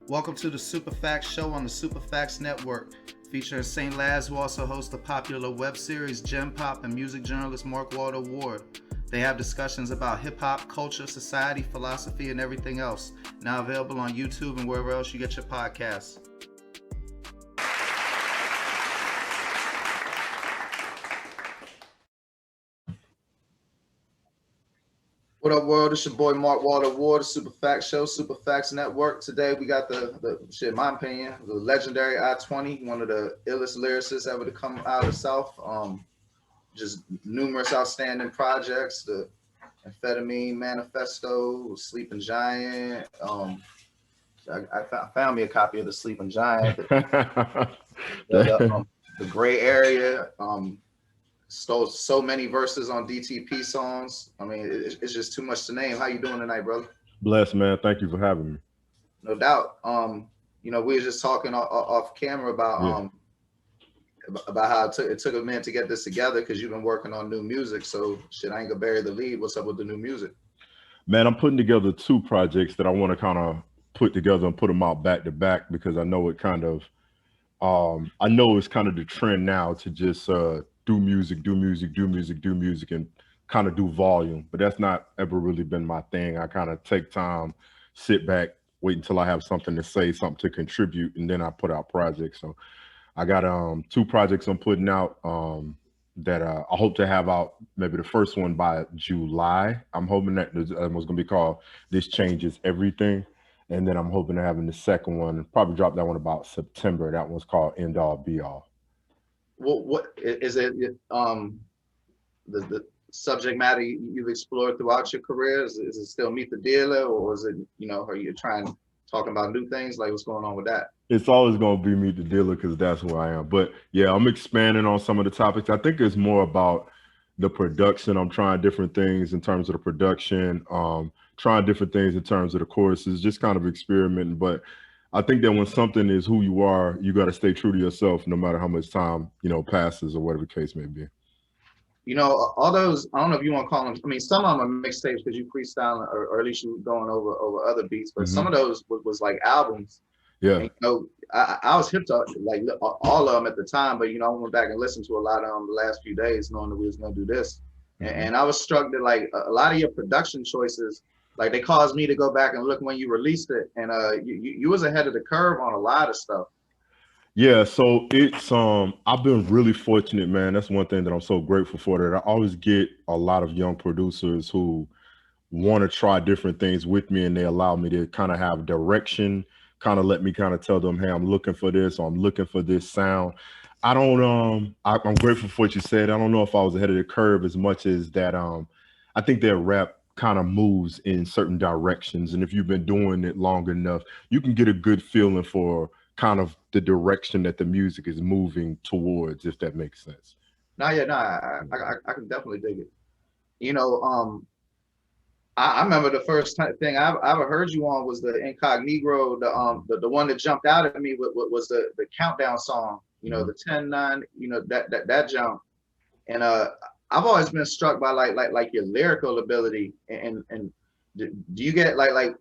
Welcome to the Superfacts Show on the Superfacts Network. Featuring St. Laz, who also hosts the popular web series Gem Pop, and music journalist Mark Walter Ward. They have discussions about hip-hop, culture, society, philosophy, and everything else. Now available on YouTube and wherever else you get your podcasts. What up, world? It's your boy Mark Walter Ward, Superfacts Show, Superfacts Network. Today we got the shit, in my opinion, the legendary I-20, one of the illest lyricists ever to come out of the South. Just numerous outstanding projects, the Amphetamine Manifesto, Sleeping Giant. I found me a copy of the Sleeping Giant. The Gray Area. Stole so many verses on D.T.P songs. I mean, it's just too much to name. How you doing tonight, brother? Blessed, man. Thank you for having me. No doubt. We were just talking off camera about how it took a minute to get this together because you've been working on new music. So shit, I ain't gonna bury the lead. What's up with the new music? Man, I'm putting together two projects that I want to kind of put together and put them out back to back because I know it kind of, I know it's kind of the trend now to just do music, and kind of do volume. But that's not ever really been my thing. I kind of take time, sit back, wait until I have something to say, something to contribute, and then I put out projects. So I got two projects I'm putting out that I hope to have out maybe the first one by July. I'm hoping that was going to be called This Changes Everything. And then I'm hoping to having the second one, probably drop that one about September. That one's called End All Be All. What is it? The subject matter you've explored throughout your career? Is it still Meet the Dealer, or is it, are you talking about new things? Like, what's going on with that? It's always going to be Meet the Dealer because that's who I am. But yeah, I'm expanding on some of the topics. I think it's more about the production. I'm trying different things in terms of the production, trying different things in terms of the choruses, just kind of experimenting. But I think that when something is who you are, you got to stay true to yourself no matter how much time, passes or whatever the case may be. All those, I don't know if you want to call them, I mean, some of them are mixtapes because you freestyling, or at least you going over other beats, but some of those was like albums. Yeah. And, I was hip to like all of them at the time, but I went back and listened to a lot of them the last few days, knowing that we was gonna do this. And I was struck that like a lot of your production choices, like they caused me to go back and look when you released it, and you was ahead of the curve on a lot of stuff. Yeah, so it's I've been really fortunate, man. That's one thing that I'm so grateful for, that I always get a lot of young producers who want to try different things with me, and they allow me to kind of have direction, kind of let me kind of tell them, hey, I'm looking for this, or I'm looking for this sound. I don't I'm grateful for what you said. I don't know if I was ahead of the curve as much as that I think that rap kind of moves in certain directions, and if you've been doing it long enough, you can get a good feeling for kind of the direction that the music is moving towards, if that makes sense. I can definitely dig it. I remember the first thing I ever heard you on was the Incognito, the one that jumped out at me was the Countdown song, the 10-9, that jump. And I've always been struck by like your lyrical ability, and do you get like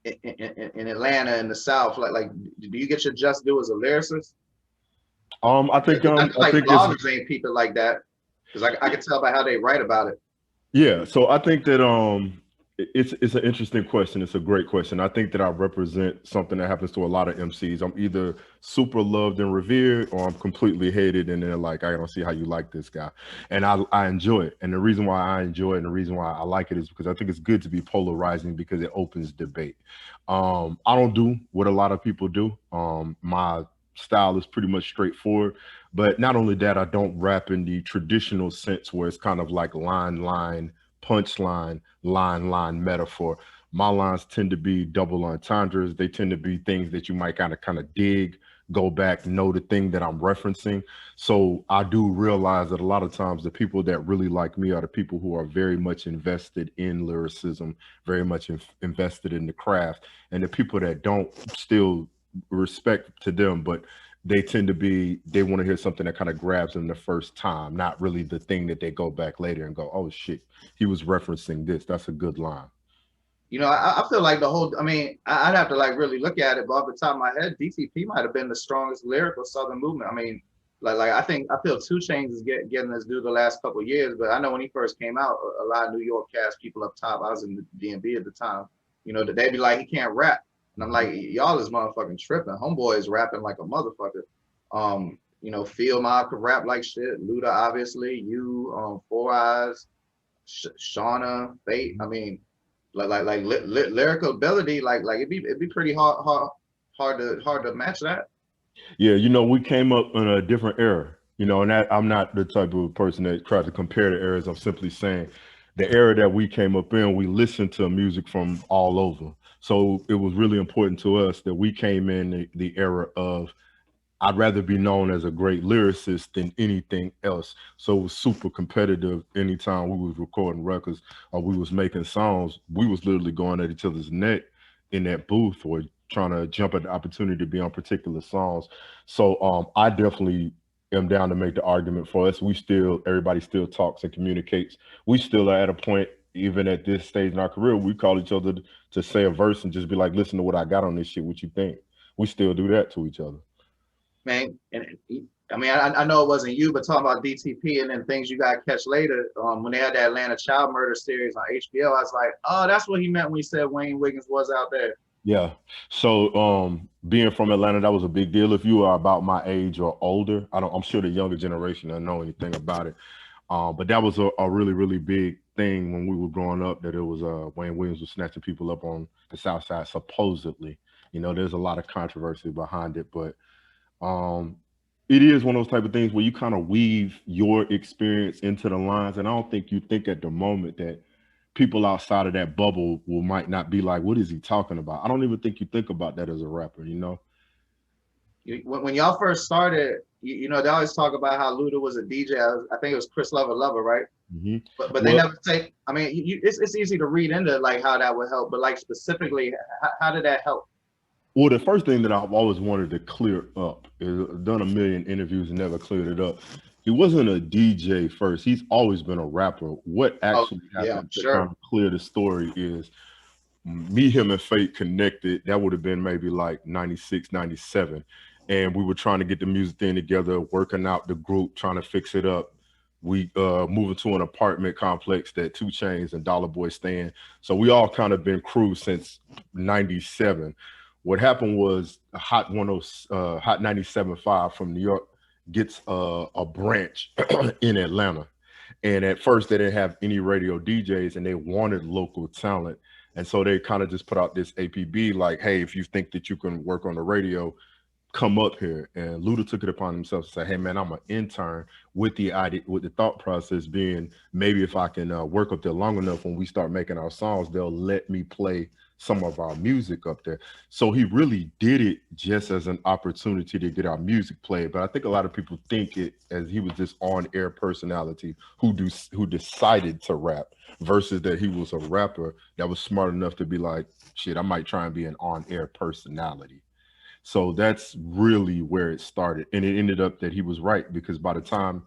in Atlanta in the South, like do you get your just due as a lyricist? I think bloggers ain't people like that, because I can tell by how they write about it. Yeah, so I think that it's an interesting question. It's a great question. I think that I represent something that happens to a lot of MCs. I'm either super loved and revered, or I'm completely hated, and they're like, I don't see how you like this guy. And I enjoy it. And the reason why I enjoy it and the reason why I like it is because I think it's good to be polarizing, because it opens debate. I don't do what a lot of people do. My style is pretty much straightforward. But not only that, I don't rap in the traditional sense where it's kind of like line, punchline, line, metaphor. My lines tend to be double entendres. They tend to be things that you might kind of dig, go back, know the thing that I'm referencing. So I do realize that a lot of times the people that really like me are the people who are very much invested in lyricism, very much invested in the craft. And the people that don't, still respect to them, but they tend to be, they want to hear something that kind of grabs them the first time, not really the thing that they go back later and go, oh shit, he was referencing this. That's a good line. You know, I feel like the whole, I mean, I'd have to like really look at it, but off the top of my head, DTP might have been the strongest lyrical Southern movement. I mean, like I feel 2 Chainz is getting this due the last couple of years, but I know when he first came out, a lot of New York cast people up top. I was in the DMV at the time. You know, they'd be like, he can't rap, and I'm like, y'all is motherfucking tripping. Homeboy is rapping like a motherfucker. You know, Feel Mob could rap like shit. Luda, obviously, you, Four Eyes, Shauna, Fate. I mean, lyrical ability, like it'd be pretty hard to match that. Yeah, you know, we came up in a different era, you know, and that, I'm not the type of person that tries to compare the eras. I'm simply saying the era that we came up in, we listened to music from all over. So it was really important to us that we came in the era of I'd rather be known as a great lyricist than anything else. So it was super competitive. Anytime we was recording records or we was making songs, we was literally going at each other's neck in that booth or trying to jump at the opportunity to be on particular songs. So I definitely am down to make the argument for us. Everybody still talks and communicates. We still are at a point, even at this stage in our career, we call each other to say a verse and just be like, listen to what I got on this shit. What you think? We still do that to each other. Man, and I mean, I know it wasn't you, but talking about DTP and then things you got to catch later. When they had that Atlanta child murder series on HBO, I was like, oh, that's what he meant when he said Wayne Wiggins was out there. Yeah. So being from Atlanta, that was a big deal. If you are about my age or older, I'm sure the younger generation doesn't know anything about it. But that was a really, really big thing when we were growing up, that it was Wayne Williams was snatching people up on the South Side, supposedly. You know, there's a lot of controversy behind it, but um it is one of those type of things where you kind of weave your experience into the lines. And I don't think you think at the moment that people outside of that bubble will might not be like, what is he talking about? I don't even think you think about that as a rapper, you know? When y'all first started, you know, they always talk about how Luda was a DJ. I think it was Chris Lover, right? Hmm. But they never take. I mean, it's easy to read into like how that would help, but like specifically, how did that help? Well, the first thing that I've always wanted to clear up is I've done a million interviews and never cleared it up. He wasn't a DJ first. He's always been a rapper. What Oh, actually yeah, happened to kind sure. of clear the story is me, him, and Fate connected. That would have been maybe like 96, 97. And we were trying to get the music thing together, working out the group, trying to fix it up. We moved to an apartment complex that 2 Chainz and Dollar Boy stay in. So we all kind of been crew since 97. What happened was Hot 97.5 from New York gets a branch in Atlanta. And at first they didn't have any radio DJs and they wanted local talent. And so they kind of just put out this APB like, hey, if you think that you can work on the radio, come up here. And Luda took it upon himself to say, hey man, I'm an intern, with the idea, with the thought process being maybe if I can work up there long enough, when we start making our songs, they'll let me play some of our music up there. So he really did it just as an opportunity to get our music played. But I think a lot of people think it as he was this on-air personality who decided to rap, versus that he was a rapper that was smart enough to be like, shit, I might try and be an on-air personality. So that's really where it started. And it ended up that he was right, because by the time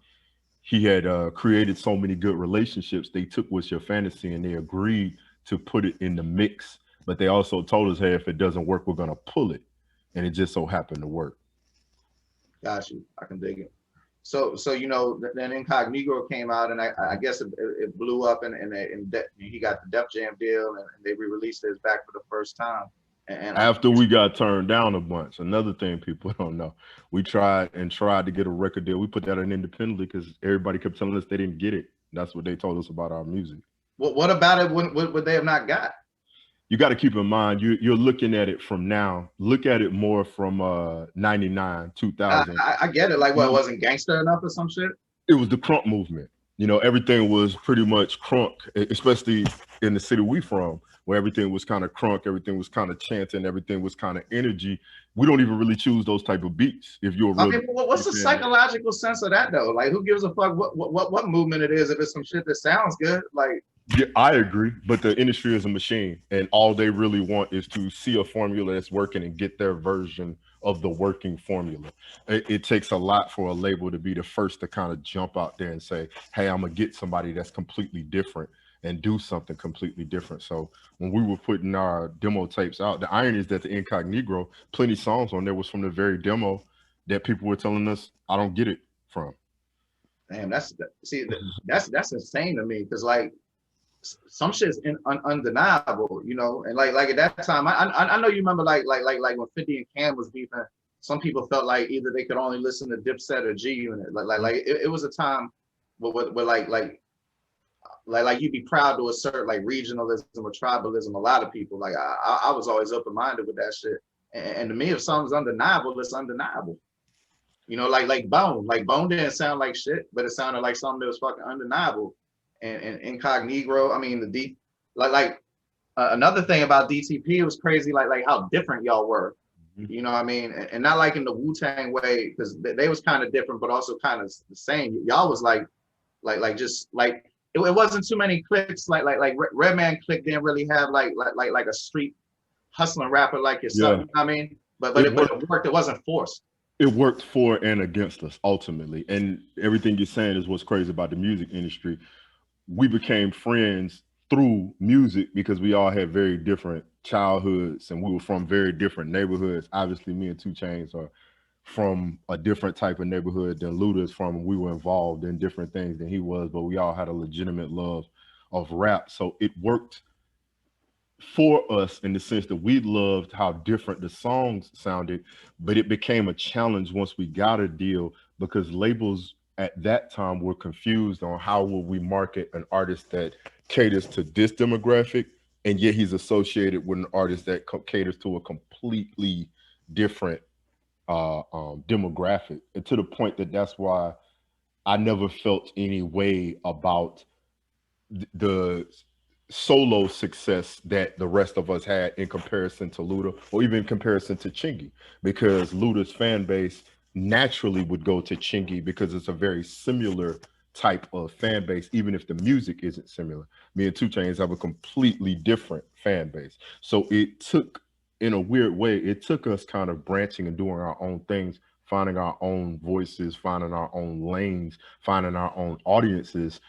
he had created so many good relationships, they took What's Your Fantasy and they agreed to put it in the mix. But they also told us, hey, if it doesn't work, we're going to pull it. And it just so happened to work. Got you. I can dig it. So you know, then Incognito came out, and I guess it blew up, and he got the Def Jam deal, and they re-released his back for the first time. And After we got turned down a bunch, another thing people don't know, we tried to get a record deal. We put that in independently because everybody kept telling us they didn't get it. That's what they told us about our music. what about it? What would they have not got? You got to keep in mind, you're looking at it from now. Look at it more from 99, 2000. I get it. Like, what, wasn't gangster enough or some shit? It was the crunk movement. You know, everything was pretty much crunk, especially in the city we from, where everything was kind of crunk, everything was kind of chanting, everything was kind of energy. We don't even really choose those type of beats. If you're a real, I mean, what's the psychological sense of that though? Like, who gives a fuck what movement it is if it's some shit that sounds good? Like, yeah, I agree, but the industry is a machine, and all they really want is to see a formula that's working and get their version of the working formula. It takes a lot for a label to be the first to kind of jump out there and say, hey, I'm gonna get somebody that's completely different. and do something completely different. So when we were putting our demo tapes out, the irony is that the Incognito, plenty songs on there was from the very demo that people were telling us, I don't get it from. Damn, that's insane to me because like some shit's undeniable, you know. And like at that time, I know you remember like when 50 and Cam was beefing. Some people felt like either they could only listen to Dipset or G Unit. Like it was a time where like you'd be proud to assert like regionalism or tribalism. A lot of people like I was always open minded with that shit. And to me, if something's undeniable, it's undeniable. You know, like Bone didn't sound like shit, but it sounded like something that was fucking undeniable. And Incognito, I mean another thing about D.T.P, it was crazy like how different y'all were. You know what I mean? And not like in the Wu-Tang way, because they was kind of different, but also kind of the same. Y'all was just like it wasn't too many clicks. Like Redman click didn't really have like a street hustling rapper like yourself. You know what I mean? But it worked. It wasn't forced. It worked for and against us ultimately. And everything you're saying is what's crazy about the music industry. We became friends through music because we all had very different childhoods and we were from very different neighborhoods. Obviously, me and 2 Chainz are from a different type of neighborhood than Luda is from. We were involved in different things than he was, but we all had a legitimate love of rap. So it worked for us in the sense that we loved how different the songs sounded, but it became a challenge once we got a deal because labels at that time were confused on how will we market an artist that caters to this demographic, and yet he's associated with an artist that caters to a completely different demographic, and to the point that that's why I never felt any way about the solo success that the rest of us had in comparison to Luda or even in comparison to Chingy, because Luda's fan base naturally would go to Chingy because it's a very similar type of fan base, even if the music isn't similar. Me and 2 Chainz have a completely different fan base. So it took, in a weird way, it took us kind of branching and doing our own things, finding our own voices, finding our own lanes, finding our own audiences.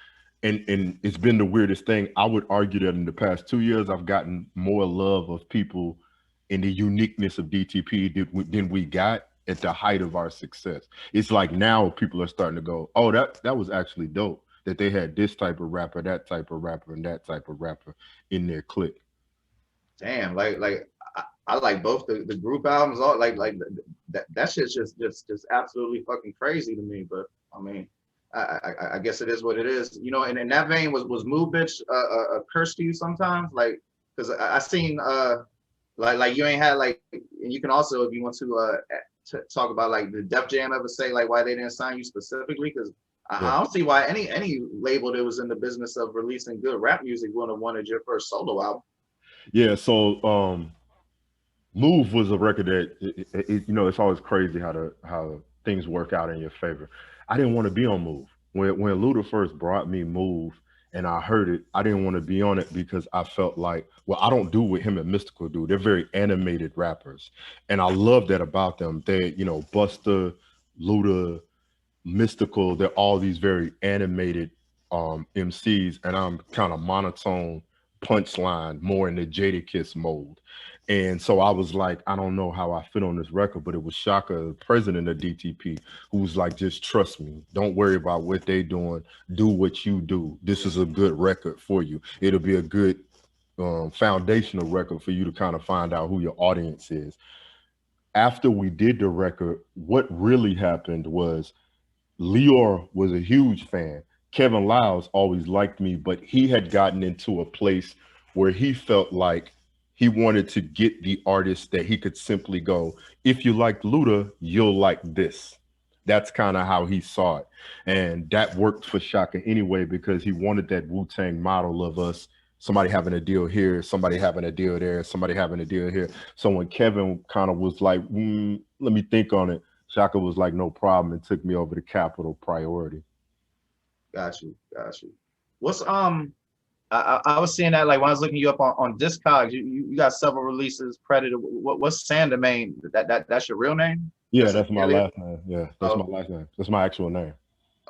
And it's been the weirdest thing. I would argue that in the past 2 years, I've gotten more love of people in the uniqueness of D.T.P than we got at the height of our success. It's like now people are starting to go, oh, that was actually dope, that they had this type of rapper, that type of rapper, and that type of rapper in their clique. Damn, I like both the group albums. All that shit's just absolutely fucking crazy to me. But I mean, I guess it is what it is, you know. And in that vein, was Move Bitch a curse to you sometimes? Like, because I seen like you ain't had like, and you can also, if you want to talk about like the Def Jam ever say like why they didn't sign you specifically, because I don't see why any label that was in the business of releasing good rap music would have wanted your first solo album. Yeah, so Move was a record that you know, it's always crazy how things work out in your favor. I didn't want to be on Move. When Luda first brought me Move and I heard it, I didn't want to be on it because I felt like, well, I don't do what him and Mystical do. They're very animated rappers. And I love that about them. They, you know, Busta, Luda, Mystical, they're all these very animated MCs, and I'm kind of monotone punchline, more in the Jadakiss mode. And so I was like, I don't know how I fit on this record, but it was Shaka, the president of D.T.P, who was like, just trust me. Don't worry about what they doing. Do what you do. This is a good record for you. It'll be a good foundational record for you to kind of find out who your audience is. After we did the record, what really happened was Lior was a huge fan. Kevin Liles always liked me, but he had gotten into a place where he felt like he wanted to get the artist that he could simply go, if you like Luda, you'll like this. That's kind of how he saw it. And that worked for Shaka anyway, because he wanted that Wu-Tang model of us, somebody having a deal here, somebody having a deal there, somebody having a deal here. So when Kevin kind of was like, let me think on it, Shaka was like, no problem, and took me over to Capital Priority. Got you. What's I was seeing that like when I was looking you up on Discogs, you got several releases. Predator. What's Sandermain? That's your real name? Yeah, that's my last name. Yeah, that's my last name. That's my actual name.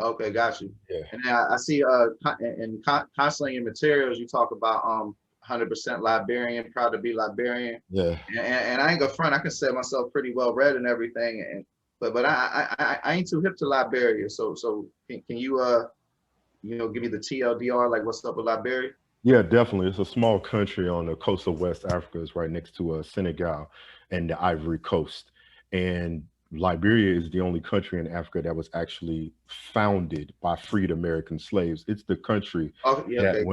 Okay, got you. Yeah. And then I see constantly in materials you talk about 100% Liberian, proud to be Liberian. Yeah. And I ain't gonna front, I consider myself pretty well read and everything. And but I ain't too hip to Liberia. So can you give me the TLDR, like what's up with Liberia? Yeah, definitely. It's a small country on the coast of West Africa. It's right next to Senegal and the Ivory Coast. And Liberia is the only country in Africa that was actually founded by freed American slaves. It's the country Oh yeah, that okay,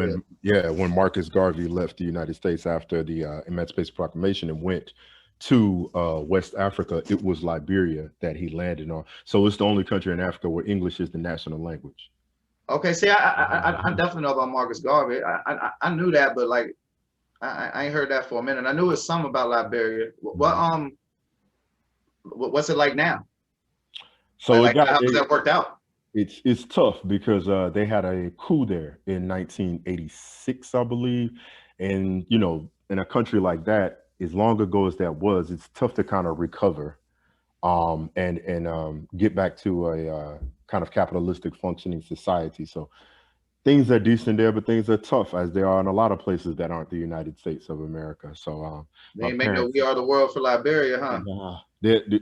good. when Marcus Garvey left the United States after the Emancipation Proclamation and went to West Africa, it was Liberia that he landed on. So it's the only country in Africa where English is the national language. Okay, see, I definitely know about Marcus Garvey. I knew that, but like I ain't heard that for a minute. I knew it's some about Liberia. What's it like now? So it got How does that worked out? it's tough because they had a coup there in 1986, I believe, and in a country like that, as long ago as that was, it's tough to kind of recover and get back to a kind of capitalistic functioning society. So things are decent there, but things are tough as they are in a lot of places that aren't the United States of America. So They my ain't make no parents, We Are the World for Liberia, huh?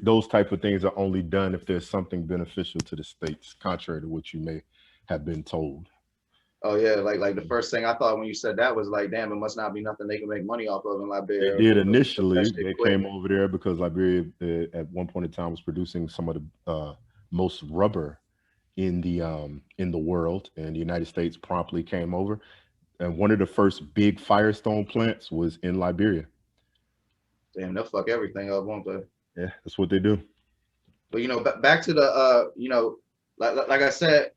those type of things are only done if there's something beneficial to the states, contrary to what you may have been told. Oh yeah, like the first thing I thought when you said that was like, damn, it must not be nothing they can make money off of in They Liberia. did That initially. shit They quick. came over there because Liberia, at one point in time, was producing some of the most rubber in the world, and the United States promptly came over. And one of the first big Firestone plants was in Liberia. Damn, they'll fuck everything up, won't they? Yeah, that's what they do. But back to the like I said,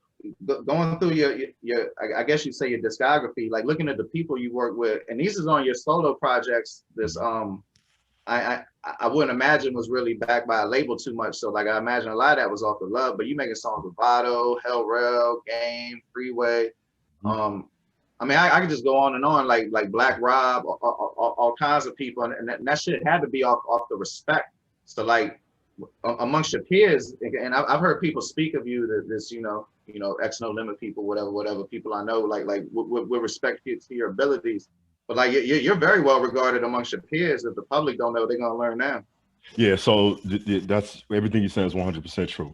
going through I guess you say your discography, like looking at the people you work with, and these is on your solo projects. This I wouldn't imagine was really backed by a label too much. So like I imagine a lot of that was off the love. But you making songs with Vado, Hell Rail, Game, Freeway. Um, I mean, I could just go on and on, like Black Rob, all kinds of people, and that shit had to be off the respect. So like amongst your peers, and I've heard people speak of you that this, X No Limit people, whatever people I know, like with respect to your abilities, but like you're very well regarded amongst your peers. If the public don't know, they're gonna learn now. Yeah, so that's everything you're saying is 100% true.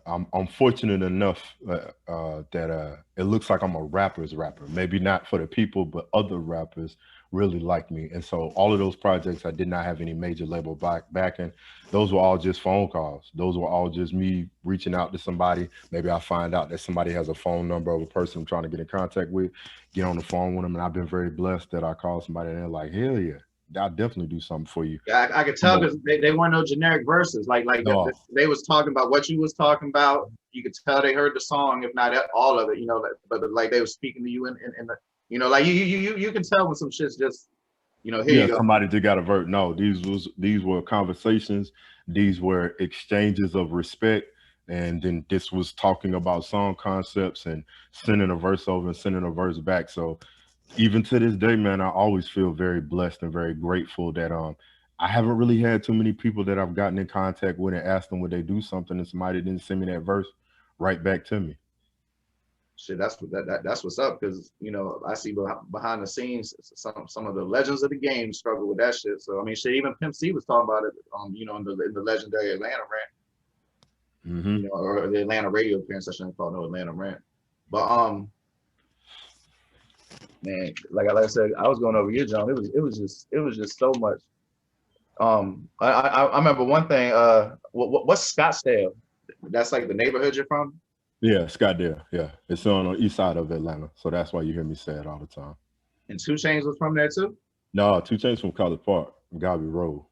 I'm fortunate enough that it looks like I'm a rapper's rapper. Maybe not for the people, but other rappers really like me. And so all of those projects, I did not have any major label backing. Those were all just phone calls. Those were all just me reaching out to somebody. Maybe I find out that somebody has a phone number of a person I'm trying to get in contact with, get on the phone with them. And I've been very blessed that I call somebody and they're like, hell yeah, I'll definitely do something for you. Yeah, I could tell because they weren't no generic verses. No. They was talking about what you was talking about. You could tell they heard the song, if not all of it. But like they were speaking to you in the, like you can tell when some shit's just, here you go. Somebody just got a verse. No, these were conversations. These were exchanges of respect. And then this was talking about song concepts and sending a verse over and sending a verse back. So even to this day, man, I always feel very blessed and very grateful that I haven't really had too many people that I've gotten in contact with and asked them would they do something, and somebody didn't send me that verse right back to me. Shit, that's what's up, because I see behind the scenes some of the legends of the game struggle with that shit. So I mean, shit, even Pimp C was talking about it, in the legendary Atlanta rant, or the Atlanta radio appearance. I shouldn't call it no Atlanta rant, but man, like I said, I was going over your John. It was just so much. I remember one thing. What's Scottsdale? That's like the neighborhood you're from. Yeah, Scottsdale. Yeah, it's on the east side of Atlanta, so that's why you hear me say it all the time. And 2 Chainz was from there too. No, 2 Chainz from College Park, Garvey Road.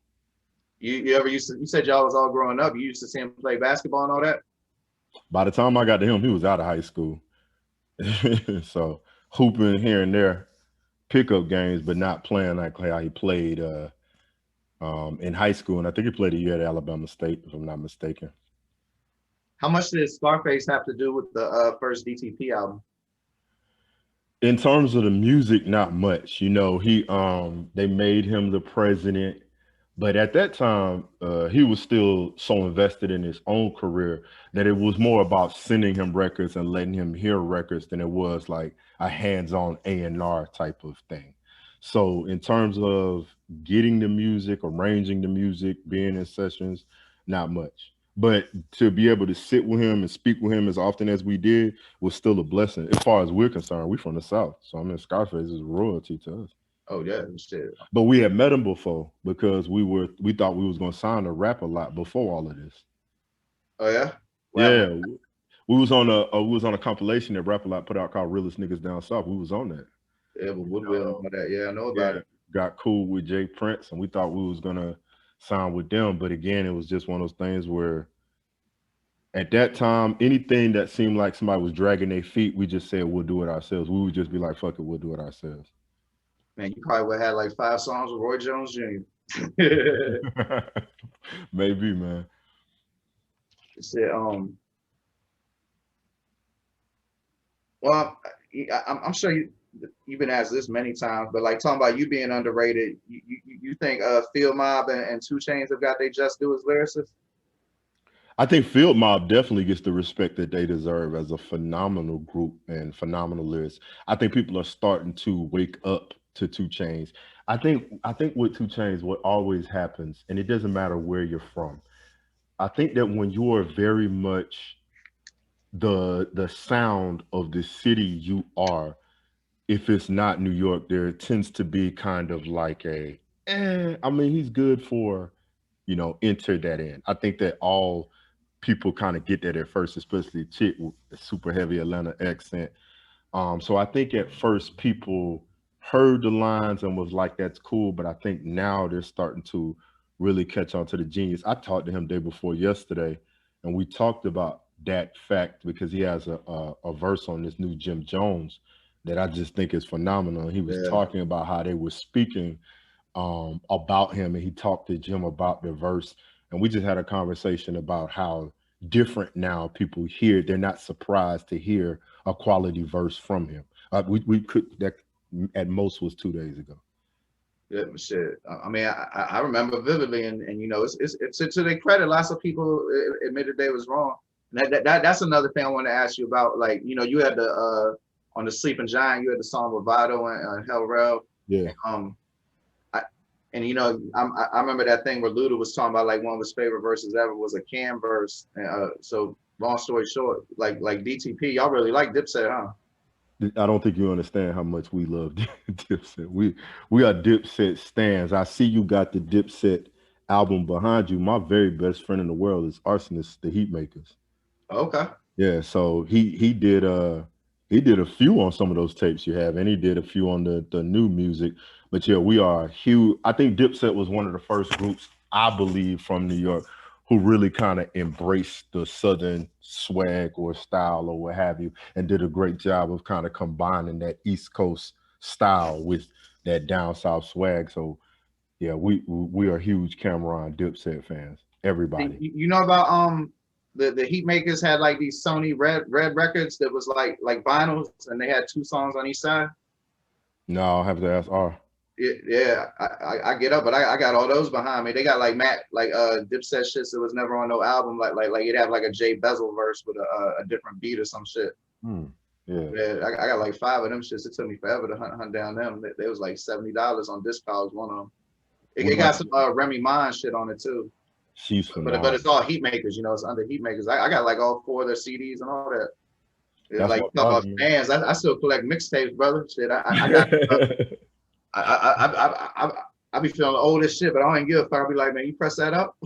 You ever used to? You said y'all was all growing up. You used to see him play basketball and all that. By the time I got to him, he was out of high school, so hooping here and there, pickup games, but not playing like how he played in high school. And I think he played a year at Alabama State, if I'm not mistaken. How much did Scarface have to do with the first D.T.P album? In terms of the music, not much. He they made him the president But at that time, he was still so invested in his own career that it was more about sending him records and letting him hear records than it was like a hands-on A&R type of thing. So in terms of getting the music, arranging the music, being in sessions, not much. But to be able to sit with him and speak with him as often as we did was still a blessing. As far as we're concerned, we're from the South. So I mean, Scarface is royalty to us. Oh yeah, shit. But we had met him before because we thought we was gonna sign a rap a lot before all of this. Oh yeah. Well, Yeah, we was on a compilation that Rap a Lot put out called "Realest Niggas Down South." We was on that. yeah, but Woodville and all that. Yeah, I know about Yeah, it. got cool with Jay Prince, and we thought we was gonna sign with them. But again, it was just one of those things where at that time, anything that seemed like somebody was dragging their feet, we just said we'll do it ourselves. We would just be like, "Fuck it, we'll do it ourselves." Man, you probably would have had like 5 songs with Roy Jones Jr. Maybe, man. Shit, well, I'm sure you've been asked this many times, but like talking about you being underrated, you think Field Mob and 2 Chainz have got their just due as lyricists? I think Field Mob definitely gets the respect that they deserve as a phenomenal group and phenomenal lyrics. I think people are starting to wake up to Two Chains. I think with Two Chains, what always happens, and it doesn't matter where you're from. I think that when you are very much the sound of the city you are, if it's not New York, there tends to be kind of like I mean, he's good for, enter that in. I think that all people kind of get that at first, especially a chick with a super heavy Atlanta accent. So I think at first people heard the lines and was like, that's cool. But I think now they're starting to really catch on to the genius. I talked to him day before yesterday, and we talked about that fact because he has a verse on this new Jim Jones that I just think is phenomenal. He was Yeah. talking about how they were speaking about him, and he talked to Jim about the verse, and we just had a conversation about how different now people hear. They're not surprised to hear a quality verse from him. We could that at most was 2 days ago. Yeah, but shit. I mean, I remember vividly, and you know, it's to their credit. Lots of people admitted they was wrong. And that's another thing I want to ask you about. Like, you know, you had the on the Sleeping Giant, you had the song with Vado and Hell Rel. Yeah. Um, I, and you know, I remember that thing where Luda was talking about like one of his favorite verses ever was a Cam verse. So long story short, like D.T.P, y'all really like Dipset, huh? I don't think you understand how much we love Dipset. We are Dipset stans. I see you got the Dipset album behind you. My very best friend in the world is Arsonist, the Heatmakers. Okay. Yeah, so he did a few on some of those tapes you have, and he did a few on the new music. But yeah, we are huge. I think Dipset was one of the first groups, I believe, from New York who really kind of embraced the Southern swag or style or what have you, and did a great job of kind of combining that East Coast style with that down South swag. So yeah, we are huge Cameron Dipset fans. Everybody. You know about the Heat Makers had like these Sony red records that was like vinyls, and they had 2 songs on each side. No, I'll have to ask R. Yeah, I get up, but I got all those behind me. They got like Dipset shit that was never on no album. Like you'd have like a Jay Bezel verse with a different beat or some shit. Hmm. Yeah. Yeah, I got like 5 of them shits. It took me forever to hunt down them. They was like $70 on Discogs. One of them. It got some Remy Ma shit on it too. She's But phenomenal. it's all Heat Makers, you know. It's under Heat Makers. I got like all 4 of their CDs and all that. Yeah, That's like what talk I about fans. I still collect mixtapes, brother. Shit, I got. mean. I be feeling old as shit, but I don't give a fuck. I be like, man, you press that up.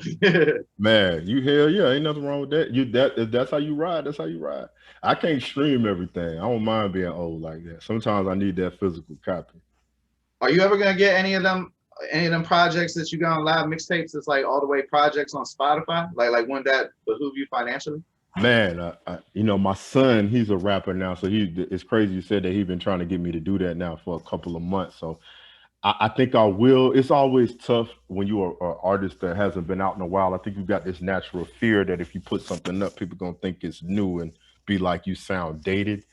Man, you hell yeah, ain't nothing wrong with that. That's how you ride. That's how you ride. I can't stream everything. I don't mind being old like that. Sometimes I need that physical copy. Are you ever gonna get any of them projects that you got on live mixtapes? That's like all the way projects on Spotify. Like wouldn't that behoove you financially? Man, my son, he's a rapper now, so it's crazy you said that he's been trying to get me to do that now for a couple of months. So I think I will. It's always tough when you are an artist that hasn't been out in a while. I think you've got this natural fear that if you put something up, people gonna think it's new and be like you sound dated.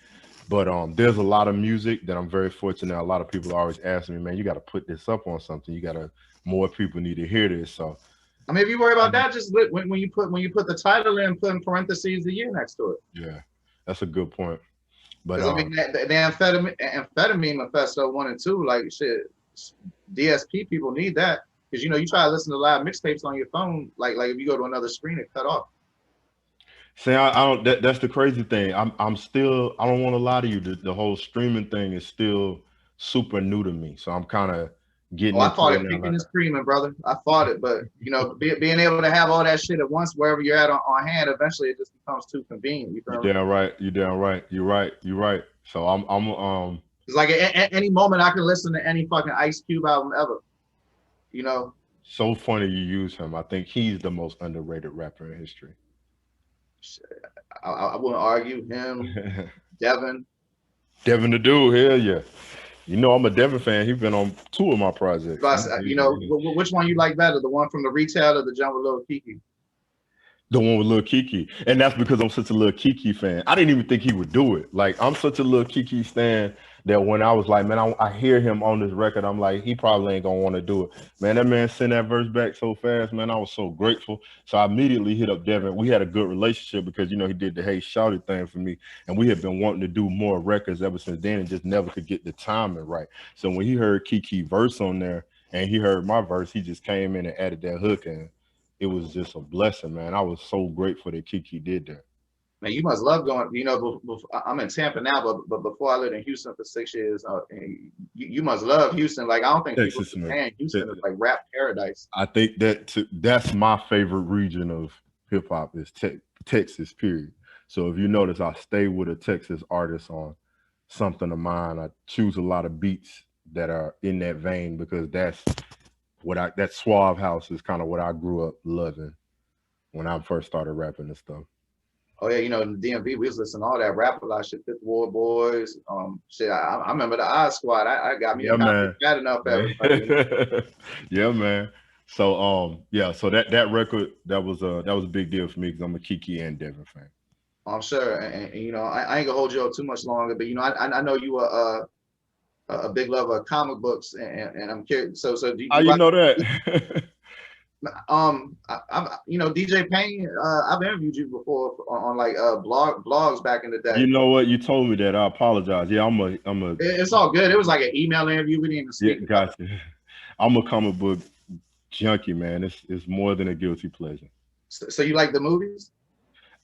But there's a lot of music that I'm very fortunate. A lot of people are always asking me, man, you got to put this up on something. You got to more people need to hear this. So I mean, if you worry about that, just when you put the title in, put in parentheses the year next to it. yeah, that's a good point. But Because I mean, the amphetamine manifesto 1 and 2, like shit, DSP people need that. Because you try to listen to live mixtapes on your phone, like if you go to another screen, it cut off. say I don't. That's the crazy thing. I'm still. I don't want to lie to you. The whole streaming thing is still super new to me. So I'm kind of Oh, getting I fought into it it now. kicking and screaming, brother. I fought it, but being able to have all that shit at once, wherever you're at on hand, eventually it just becomes too convenient. You feel me? You're damn right. You're damn right. You're right. You're right. So I'm. It's like at any moment I can listen to any fucking Ice Cube album ever. So funny you use him. I think he's the most underrated rapper in history. I wouldn't argue him, Devin. Devin the dude, hell yeah. You know I'm a Devin fan. He's been on 2 of my projects. Which one you like better? The one from the retail or the John with Lil Kiki? The one with Lil Kiki. And that's because I'm such a Lil Kiki fan. I didn't even think he would do it. Like, I'm such a Lil Kiki stan that when I was like, man, I hear him on this record, I'm like, he probably ain't gonna want to do it. Man, that man sent that verse back so fast, man. I was so grateful. So I immediately hit up Devin. We had a good relationship because, he did the Hey Shouty thing for me. And we had been wanting to do more records ever since then and just never could get the timing right. So when he heard Kiki verse on there and he heard my verse, he just came in and added that hook in. It was just a blessing, man. I was so grateful that Kiki did that. Man, you must love going. I'm in Tampa now, but before I lived in Houston for 6 years, you must love Houston. Like I don't think Texas, people understand Houston is like rap paradise. I think that's my favorite region of hip hop is Texas. Period. So if you notice, I stay with a Texas artist on something of mine. I choose a lot of beats that are in that vein because that Suave House is kind of what I grew up loving when I first started rapping and stuff. Oh yeah, in the DMV we was listening to all that rap a lot shit, Fifth Ward Boys. Shit, I remember the I Squad. I got me a copy bad enough. Yeah, man. So so that record that was a big deal for me because I'm a Kiki and Devin fan. I'm sure, and I ain't gonna hold you up too much longer, but I know you are a big lover of comic books, and I'm curious. So do you, how you know that? DJ Payne. I've interviewed you before on like blogs back in the day. You know what? You told me that. I apologize. Yeah, I'm a. It's all good. It was like an email interview. We didn't even speak. Yeah, gotcha. I'm a comic book junkie, man. It's more than a guilty pleasure. So you like the movies?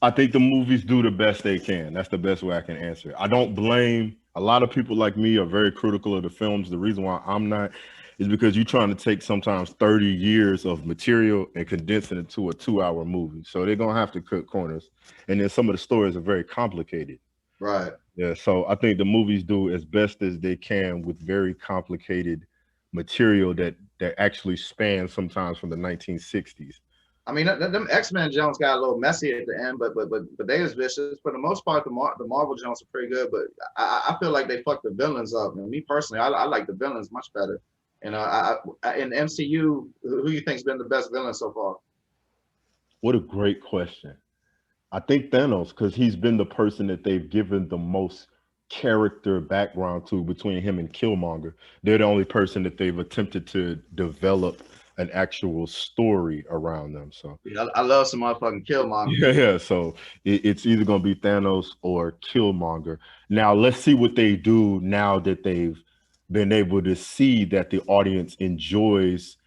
I think the movies do the best they can. That's the best way I can answer it. I don't blame a lot of people like me are very critical of the films. The reason why I'm not is because you're trying to take sometimes 30 years of material and condense it into a 2-hour movie. So they're going to have to cut corners. And then some of the stories are very complicated. Right. Yeah. So I think the movies do as best as they can with very complicated material that actually spans sometimes from the 1960s. I mean, them X-Men Jones got a little messy at the end, but they was vicious. For the most part, the Marvel Jones are pretty good, but I feel like they fucked the villains up. And me personally, I like the villains much better. And in MCU, who you think's been the best villain so far? What a great question. I think Thanos, because he's been the person that they've given the most character background to between him and Killmonger. They're the only person that they've attempted to develop an actual story around them. So yeah, I love some motherfucking Killmonger. Yeah. So it's either gonna be Thanos or Killmonger. Now let's see what they do now that they've been able to see that the audience enjoys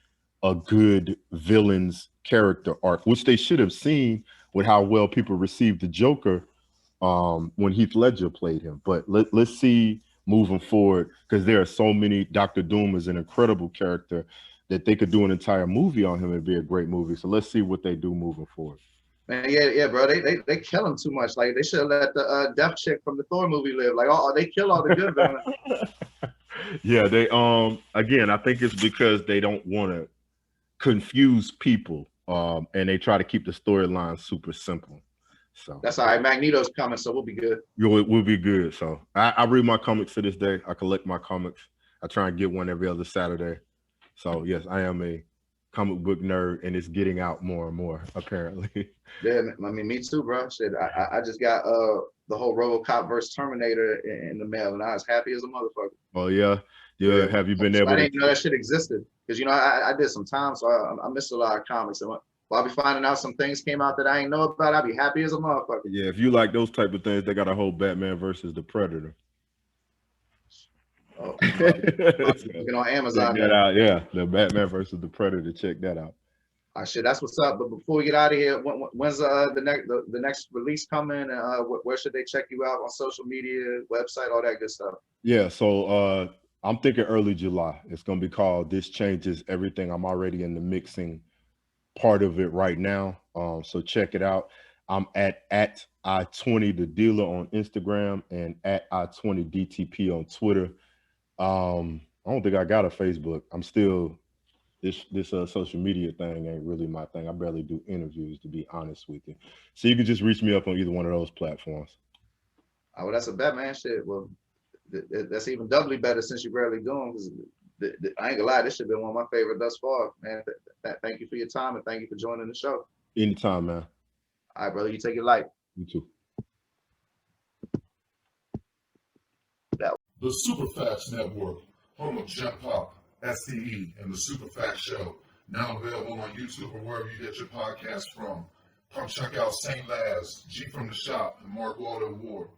a good villain's character arc, which they should have seen with how well people received the Joker when Heath Ledger played him. But let's see moving forward, because there are so many. Dr. Doom is an incredible character that they could do an entire movie on him and be a great movie. So let's see what they do moving forward. Man, yeah, bro. They kill him too much. Like they should have let the deaf chick from the Thor movie live. Like, they kill all the good villains. Yeah, they again, I think it's because they don't want to confuse people, and they try to keep the storyline super simple. So that's all right. Magneto's coming, so we'll be good. We'll be good. So I read my comics to this day. I collect my comics. I try and get one every other Saturday. So yes, I am a comic book nerd, and it's getting out more and more apparently. Yeah, I mean, me too, bro. Shit, I just got the whole RoboCop versus Terminator in the mail, and I was happy as a motherfucker. Oh yeah. Have you been So able I to? didn't know that shit existed because I did some time, so I missed a lot of comics. And while I be finding out some things came out that I ain't know about, I'd be happy as a motherfucker. Yeah, if you like those type of things, they got a whole Batman versus the Predator. Oh, looking on Amazon. Check that out. Yeah, the Batman versus the Predator. Check that out. Shit, that's what's up. But before we get out of here, when's the next release coming? And where should they check you out on social media, website, all that good stuff? Yeah, so I'm thinking early July. It's gonna be called This Changes Everything. I'm already in the mixing part of it right now. So check it out. I'm at I-20 the dealer on Instagram and at I-20 D.T.P on Twitter. I don't think I got a Facebook. I'm still this social media thing ain't really my thing. I barely do interviews, to be honest with you. So you can just reach me up on either one of those platforms. Oh, well, that's a bet, man. Shit. Well, that's even doubly better since you barely do them. Because I ain't gonna lie, this should be one of my favorite thus far, man. Thank you for your time and thank you for joining the show. Anytime, man. All right, brother. You take it light. You too. The Superfacts Network, home of Jump Pop, SCE, and the Superfacts Show, now available on YouTube or wherever you get your podcasts from. Come check out St. Laz, G from the Shop, and Mark Waldo Ward.